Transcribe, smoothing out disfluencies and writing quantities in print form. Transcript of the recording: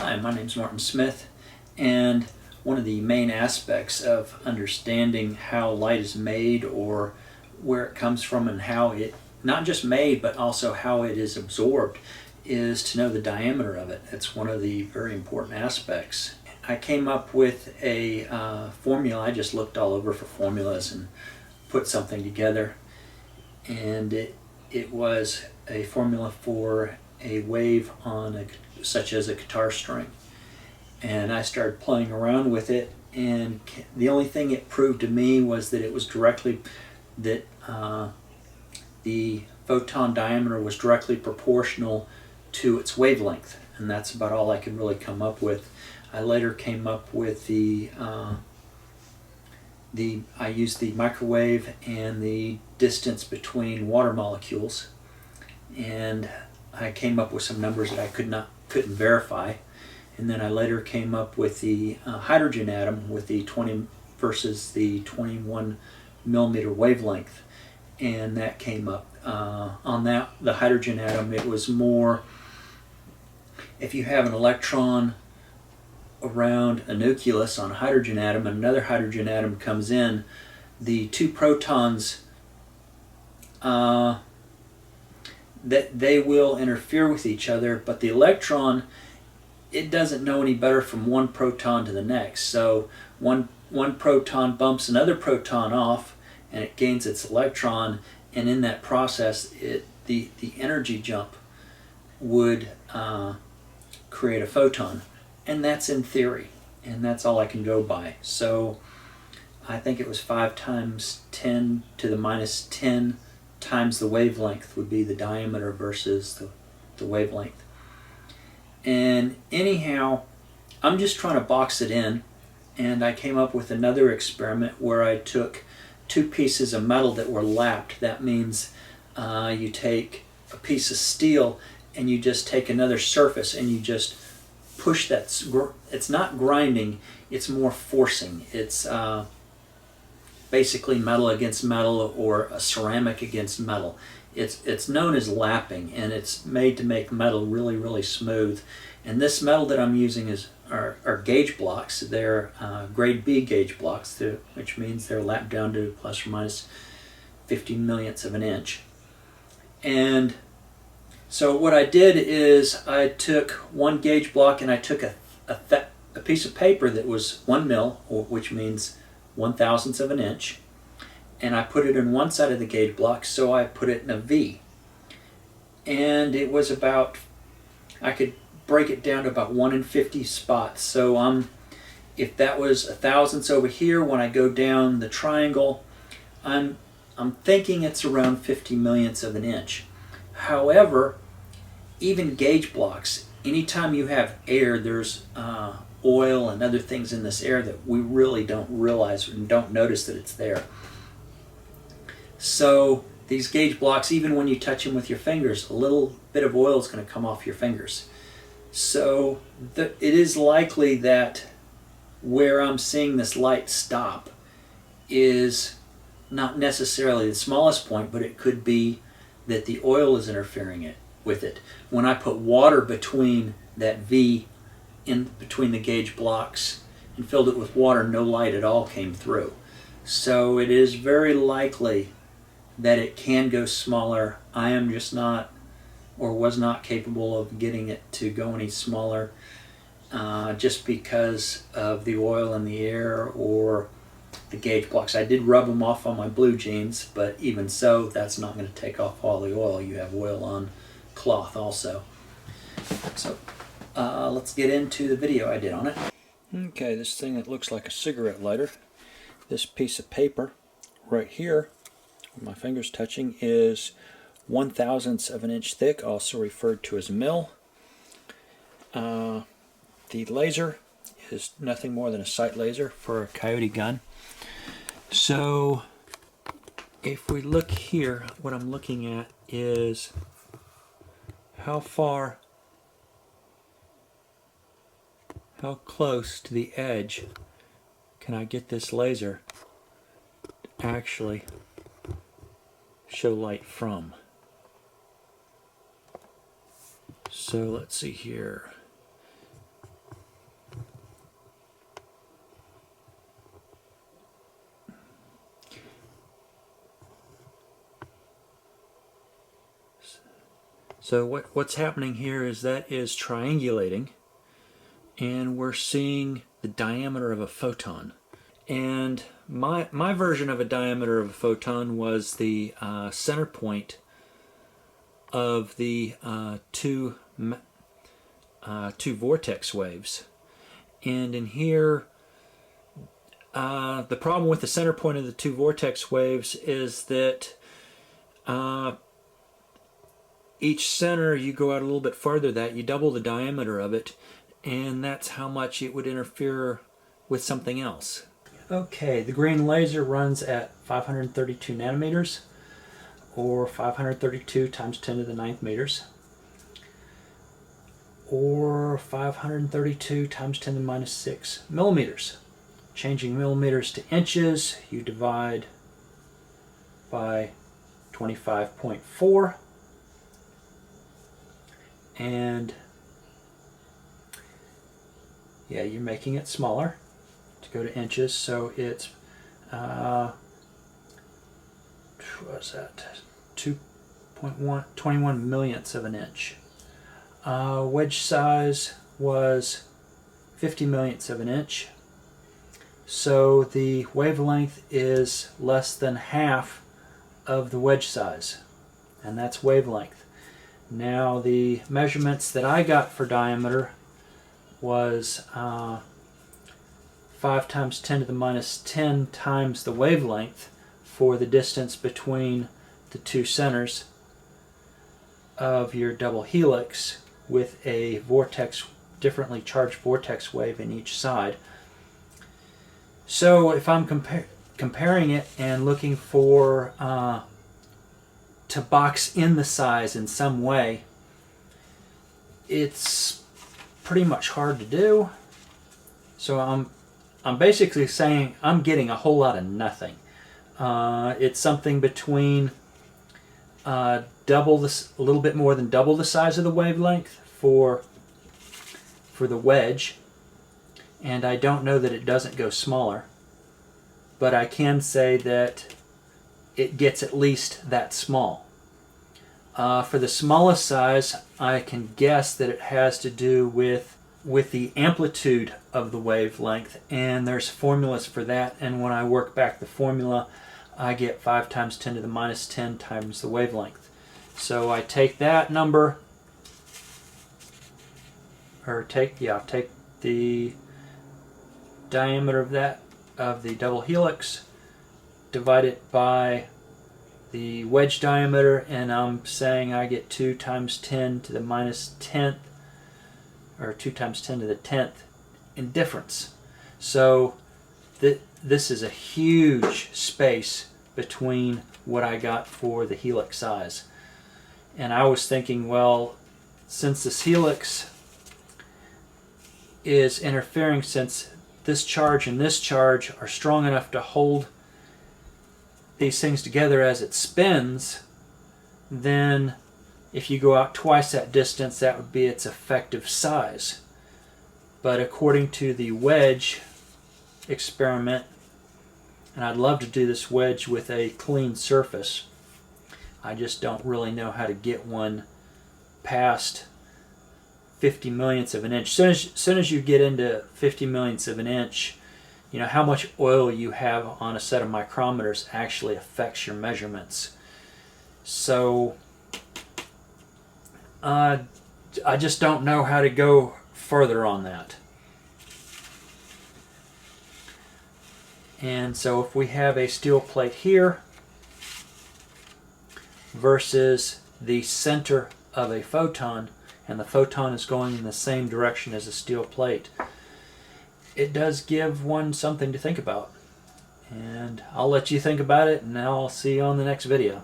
Hi, my name's Martin Smith, and one of the main aspects of understanding how light is made, or where it comes from and how it, not just made, but also how it is absorbed, is to know the diameter of it. It's one of the very important aspects. I came up with a formula. I just looked all over for formulas and put something together, and it was a formula for a wave on such as a guitar string. And I started playing around with it, and the only thing it proved to me was that it was directly, that the photon diameter was directly proportional to its wavelength, and that's about all I could really come up with. I later came up with I used the microwave and the distance between water molecules, and I came up with some numbers that I couldn't verify. And then I later came up with the hydrogen atom with the 20 versus the 21 millimeter wavelength, and that came up on that. The hydrogen atom, it was more, if you have an electron around a nucleus on a hydrogen atom and another hydrogen atom comes in, the two protons, that they will interfere with each other, but the electron, it doesn't know any better from one proton to the next. So one proton bumps another proton off and it gains its electron, and in that process the energy jump would create a photon. And that's in theory, and that's all I can go by. So I think it was 5 times 10 to the minus 10 times the wavelength would be the diameter versus the wavelength. And anyhow, I'm just trying to box it in, and I came up with another experiment where I took 2 pieces of metal that were lapped. That means you take a piece of steel and you just take another surface and you just push that. It's not grinding, it's more forcing. It's basically metal against metal, or a ceramic against metal. It's known as lapping, and it's made to make metal really, really smooth. And this metal that I'm using are gauge blocks. They're grade B gauge blocks, which means they're lapped down to plus or minus 50 millionths of an inch. And so what I did is I took one gauge block and I took a piece of paper that was 1 mil, which means 1/1000th of an inch, and I put it in one side of the gauge block, so I put it in a V. And it was about, I could break it down to about 1 in 50 spots. So if that was 1/1000th over here, when I go down the triangle, I'm thinking it's around 50 millionths of an inch. However, even gauge blocks, anytime you have air, there's oil and other things in this air that we really don't realize and don't notice that it's there. So these gauge blocks, even when you touch them with your fingers, a little bit of oil is going to come off your fingers. So it is likely that where I'm seeing this light stop is not necessarily the smallest point, but it could be that the oil is interfering with it. When I put water between that V, in between the gauge blocks, and filled it with water, no light at all came through. So it is very likely that it can go smaller. I am just not, or was not capable of getting it to go any smaller, just because of the oil in the air or the gauge blocks. I did rub them off on my blue jeans, but even so, that's not going to take off all the oil. You have oil on cloth also. So let's get into the video I did on it. Okay, this thing that looks like a cigarette lighter, this piece of paper right here, with my fingers touching, is 1/1000th of an inch thick, also referred to as mil. The laser is nothing more than a sight laser for a coyote gun. So if we look here, what I'm looking at is how close to the edge can I get this laser to actually show light from. So let's see here. So what's happening here is that is triangulating, and we're seeing the diameter of a photon. And my version of a diameter of a photon was the center point of the two vortex waves. And in here, the problem with the center point of the two vortex waves is that each center, you go out a little bit farther, that you double the diameter of it, and that's how much it would interfere with something else. Okay, the green laser runs at 532 nanometers, or 532 times 10 to the 9th meters, or 532 times 10 to the minus 6 millimeters. Changing millimeters to inches, you divide by 25.4, and yeah, you're making it smaller to go to inches, so it's what's that, 21 millionths of an inch. Wedge size was 50 millionths of an inch, so the wavelength is less than half of the wedge size, and that's wavelength. Now the measurements that I got for diameter was 5 times 10 to the minus 10 times the wavelength for the distance between the two centers of your double helix, with a vortex, differently charged vortex wave in each side. So if I'm comparing it and looking for to box in the size in some way, it's pretty much hard to do. So I'm basically saying I'm getting a whole lot of nothing. It's something between a little bit more than double the size of the wavelength for the wedge, and I don't know that it doesn't go smaller, but I can say that it gets at least that small. For the smallest size, I can guess that it has to do with the amplitude of the wavelength, and there's formulas for that, and when I work back the formula, I get 5 times 10 to the minus 10 times the wavelength. So I take that number, or take the diameter of the double helix, divide it by the wedge diameter, and I'm saying I get 2 times 10 to the minus 10th, or 2 times 10 to the 10th in difference. So this is a huge space between what I got for the helix size. And I was thinking, well, since this helix is interfering, since this charge and this charge are strong enough to hold these things together as it spins, then if you go out twice that distance, that would be its effective size. But according to the wedge experiment, and I'd love to do this wedge with a clean surface, I just don't really know how to get one past 50 millionths of an inch. Soon as you get into 50 millionths of an inch, you know, how much oil you have on a set of micrometers actually affects your measurements. So I just don't know how to go further on that. And so if we have a steel plate here versus the center of a photon, and the photon is going in the same direction as a steel plate, it does give one something to think about. And I'll let you think about it, and I'll see you on the next video.